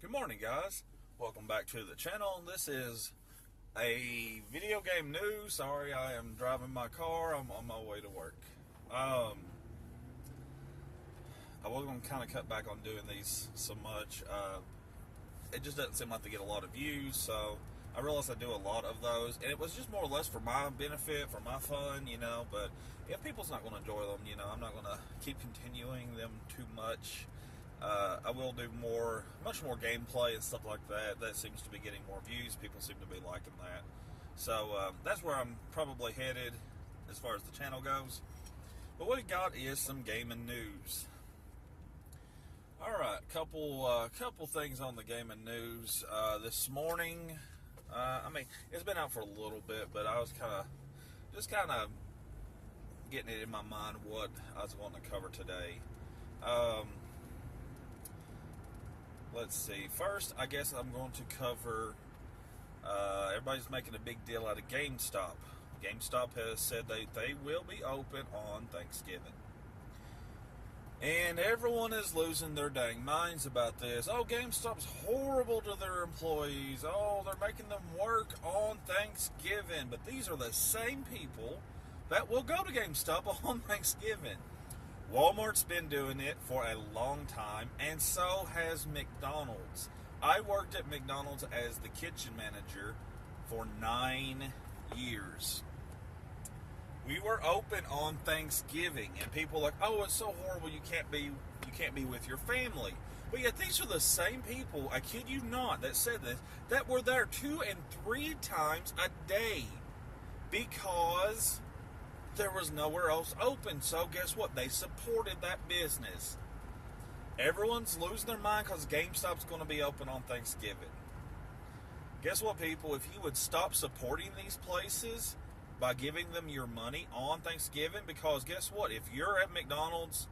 Good morning, guys. Welcome back to the channel. This is a video game news. Sorry, I am driving my car. I'm on my way to work. I was going to kind of cut back on doing these so much. It just doesn't seem like they get a lot of views, so I realized I do a lot of those, and it was just more or less for my benefit, for my fun, but if people's not going to enjoy them, I'm not going to keep continuing them too much. I will do much more gameplay and stuff like that. That seems to be getting more views. People seem to be liking that. So that's where I'm probably headed as far as the channel goes. But what we got is some gaming news. All right, couple things on the gaming news this morning. It's been out for a little bit, but I was kind of getting it in my mind what I was wanting to cover today. Let's see. First, I guess I'm going to cover. Everybody's making a big deal out of GameStop. GameStop has said they will be open on Thanksgiving. And everyone is losing their dang minds about this. Oh, GameStop's horrible to their employees. Oh, they're making them work on Thanksgiving. But these are the same people that will go to GameStop on Thanksgiving. Walmart's been doing it for a long time, and so has McDonald's. I worked at McDonald's as the kitchen manager for 9 years. We were open on Thanksgiving, and people were like, oh, it's so horrible, you can't be with your family. But yet these are the same people, I kid you not, that said this, that were there 2 and 3 times a day because there was nowhere else open. So guess what? They supported that business. Everyone's losing their mind because GameStop's going to be open on Thanksgiving. Guess what, people? If you would stop supporting these places by giving them your money on Thanksgiving, because guess what? If you're at McDonald's,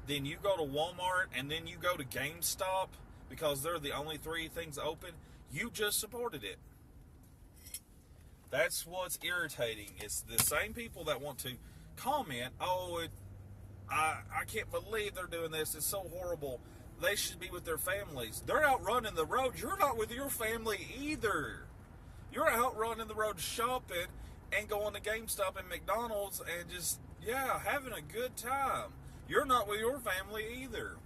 then you go to Walmart, and then you go to GameStop because they're the only 3 things open, you just supported it. That's what's irritating. It's the same people that want to comment, oh, I can't believe they're doing this. It's so horrible. They should be with their families. They're out running the road. You're not with your family either. You're out running the road shopping and going to GameStop and McDonald's and just, having a good time. You're not with your family either.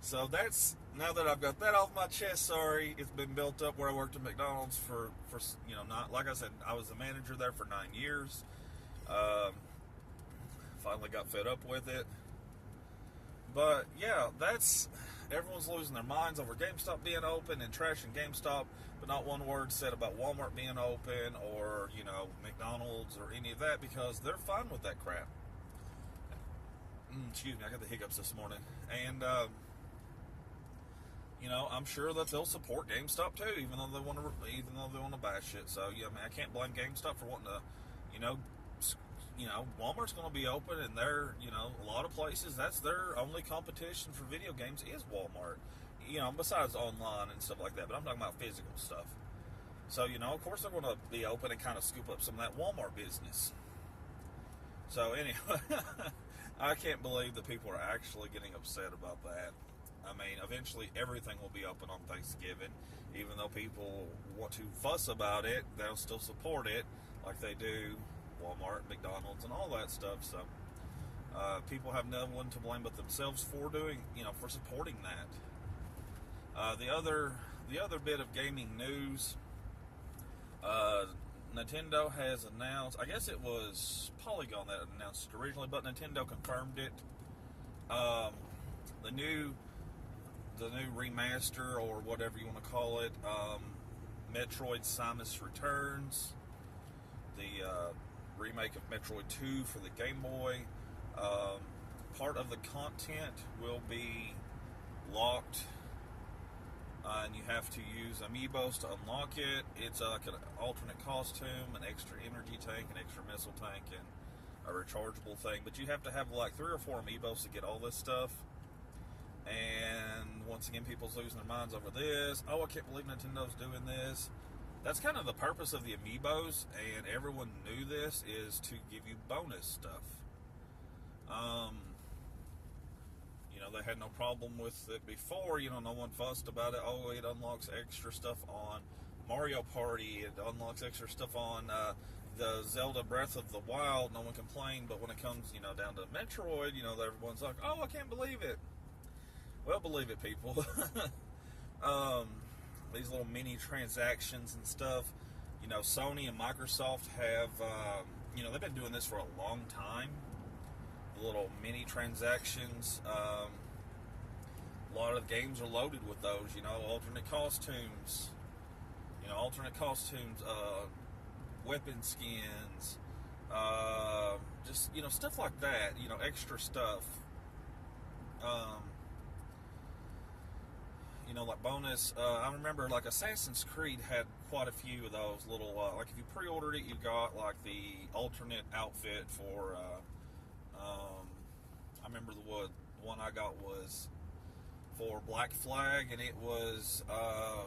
So now that I've got that off my chest, sorry, it's been built up where I worked at McDonald's for not, like I said, I was the manager there for 9 years. Finally got fed up with it. But yeah, everyone's losing their minds over GameStop being open and trashing GameStop, but not one word said about Walmart being open or, McDonald's or any of that, because they're fine with that crap. Excuse me, I got the hiccups this morning. And, I'm sure that they'll support GameStop too, even though they want to bash it. So I can't blame GameStop for wanting to, Walmart's going to be open, and they're, a lot of places that's their only competition for video games is Walmart. Besides online and stuff like that, but I'm talking about physical stuff. So of course they're going to be open and kind of scoop up some of that Walmart business. So anyway, I can't believe that people are actually getting upset about that. I mean, eventually everything will be open on Thanksgiving. Even though people want to fuss about it, they'll still support it like they do Walmart, McDonald's, and all that stuff. So people have no one to blame but themselves for for supporting that. The other bit of gaming news, Nintendo has announced, I guess it was Polygon that announced it originally, but Nintendo confirmed it. The new remaster, or whatever you want to call it, Metroid Samus Returns, the remake of Metroid 2 for the Game Boy. Part of the content will be locked, and you have to use amiibos to unlock it. It's like an alternate costume, an extra energy tank, an extra missile tank, and a rechargeable thing. But you have to have like 3 or 4 amiibos to get all this stuff. And once again, people's losing their minds over this. Oh, I can't believe Nintendo's doing this. That's kind of the purpose of the amiibos, and everyone knew this, is to give you bonus stuff. They had no problem with it before. No one fussed about it. Oh, it unlocks extra stuff on Mario Party. It unlocks extra stuff on the Zelda Breath of the Wild. No one complained. But when it comes, down to Metroid, everyone's like, oh, I can't believe it. Well, believe it, people. These little mini transactions and stuff. Sony and Microsoft have, they've been doing this for a long time. The little mini transactions. A lot of the games are loaded with those. Alternate costumes. Weapon skins. Just stuff like that. Extra stuff. Like bonus. I remember like Assassin's Creed had quite a few of those little. Like if you pre-ordered it, you got like the alternate outfit for. I remember the one I got was for Black Flag, and it was. I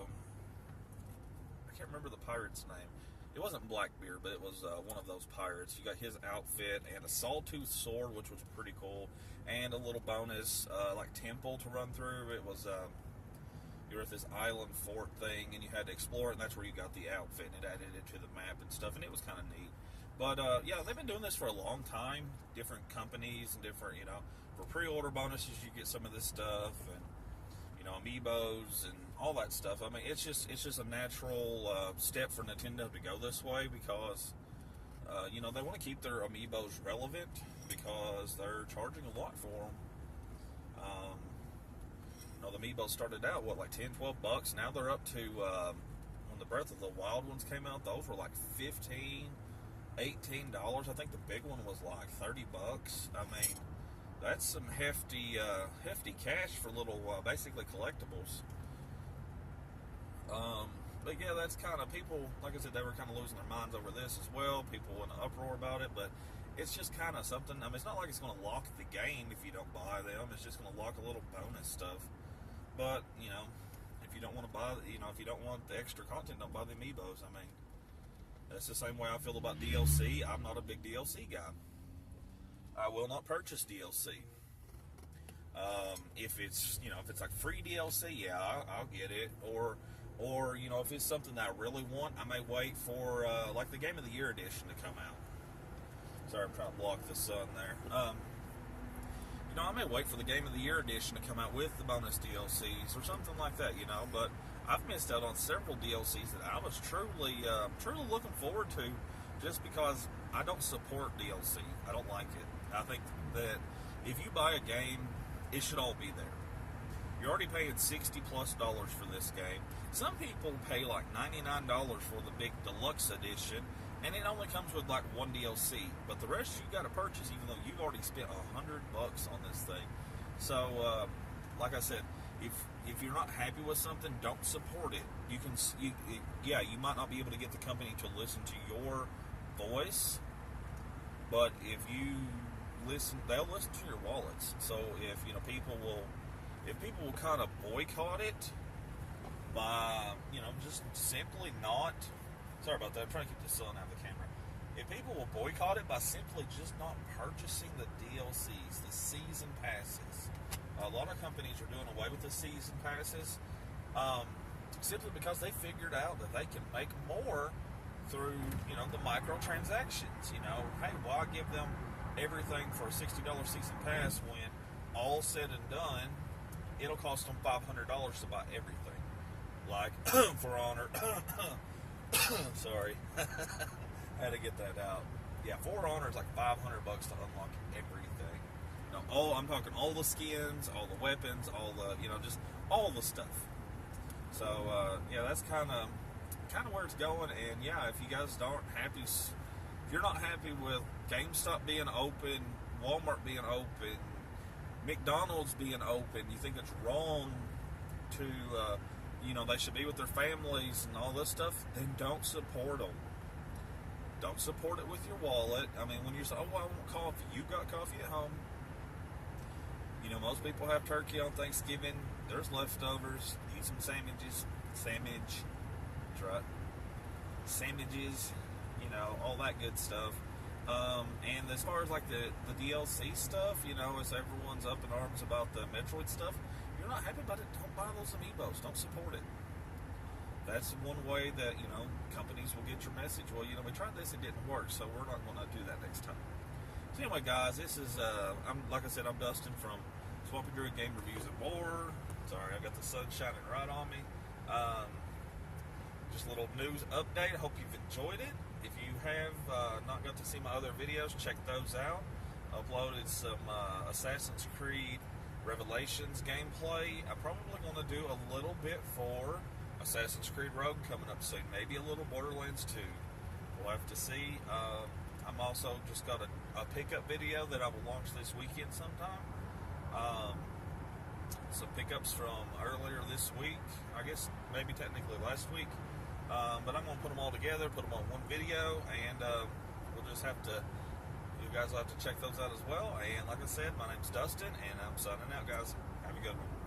can't remember the pirate's name. It wasn't Blackbeard, but it was one of those pirates. You got his outfit and a sawtooth sword, which was pretty cool, and a little bonus like temple to run through. It was. You were at this island fort thing, and you had to explore it, and that's where you got the outfit, and it added it to the map and stuff, and it was kind of neat. But, yeah, they've been doing this for a long time. Different companies and different, for pre-order bonuses, you get some of this stuff, and, amiibos and all that stuff. I mean, it's just a natural step for Nintendo to go this way because, they want to keep their amiibos relevant because they're charging a lot for them. The amiibos started out, like $10, $12? Now they're up to, when the Breath of the Wild ones came out, those were like $15, $18. I think the big one was like $30. I mean, that's some hefty cash for little, basically collectibles. But yeah, that's kind of, people, like I said, they were kind of losing their minds over this as well. People in an uproar about it, but it's just kind of something. I mean, it's not like it's going to lock the game if you don't buy them. It's just going to lock a little bonus stuff. But, if you don't want to buy, if you don't want the extra content, don't buy the amiibos. I mean, that's the same way I feel about DLC. I'm not a big DLC guy. I will not purchase DLC. If it's, if it's like free DLC, yeah, I'll get it. Or, if it's something that I really want, I may wait for, like the Game of the Year edition to come out. Sorry, I'm trying to block the sun there. I may wait for the Game of the Year edition to come out with the bonus DLCs or something like that, but I've missed out on several DLCs that I was truly looking forward to just because I don't support DLC. I don't like it. I think that if you buy a game, it should all be there. You're already paying $60+ for this game. Some people pay like $99 for the big deluxe edition, and it only comes with like one DLC, but the rest you got to purchase, even though you've already spent $100 on this thing. So, like I said, if you're not happy with something, don't support it. You might not be able to get the company to listen to your voice, but if you listen, they'll listen to your wallets. So if people will kind of boycott it by just simply not. Sorry about that. I'm trying to keep the sun out of the camera. If people will boycott it by simply just not purchasing the DLCs, the season passes. A lot of companies are doing away with the season passes simply because they figured out that they can make more through, the microtransactions. Hey, why give them everything for a $60 season pass when all said and done, it'll cost them $500 to buy everything. Like, For Honor... Sorry. Had to get that out. Yeah, For Honor is like $500 to unlock everything. I'm talking all the skins, all the weapons, all the, just all the stuff. So, yeah, that's kind of where it's going. And yeah, if you guys aren't happy, if you're not happy with GameStop being open, Walmart being open, McDonald's being open, you think it's wrong to, they should be with their families and all this stuff, then don't support them. Don't support it with your wallet. I mean, when you say, oh, I want coffee, you got coffee at home. Most people have turkey on Thanksgiving. There's leftovers. Eat some sandwiches. That's right. Sandwiches, all that good stuff. And as far as like the DLC stuff, you know, as everyone's up in arms about the Metroid stuff, if you're not happy about it, don't buy those amiibos. Don't support it. That's one way that, you know, companies will get your message. Well, you know, we tried this, it didn't work, so we're not going to do that next time. So anyway, guys, this is, like I said, I'm Dustin from Swampy Druid Game Reviews and More. Sorry, I got the sun shining right on me. Just a little news update. I hope you've enjoyed it. If you have not got to see my other videos, check those out. Uploaded some Assassin's Creed Revelations gameplay. I'm probably going to do a little bit for Assassin's Creed Rogue coming up soon. Maybe a little Borderlands 2. We'll have to see. I'm also just got a pickup video that I will launch this weekend sometime. Some pickups from earlier this week. I guess maybe technically last week. But I'm going to put them all together, put them on one video, and we'll just have to, you guys will have to check those out as well. And like I said, my name's Dustin, and I'm signing out, guys. Have a good one.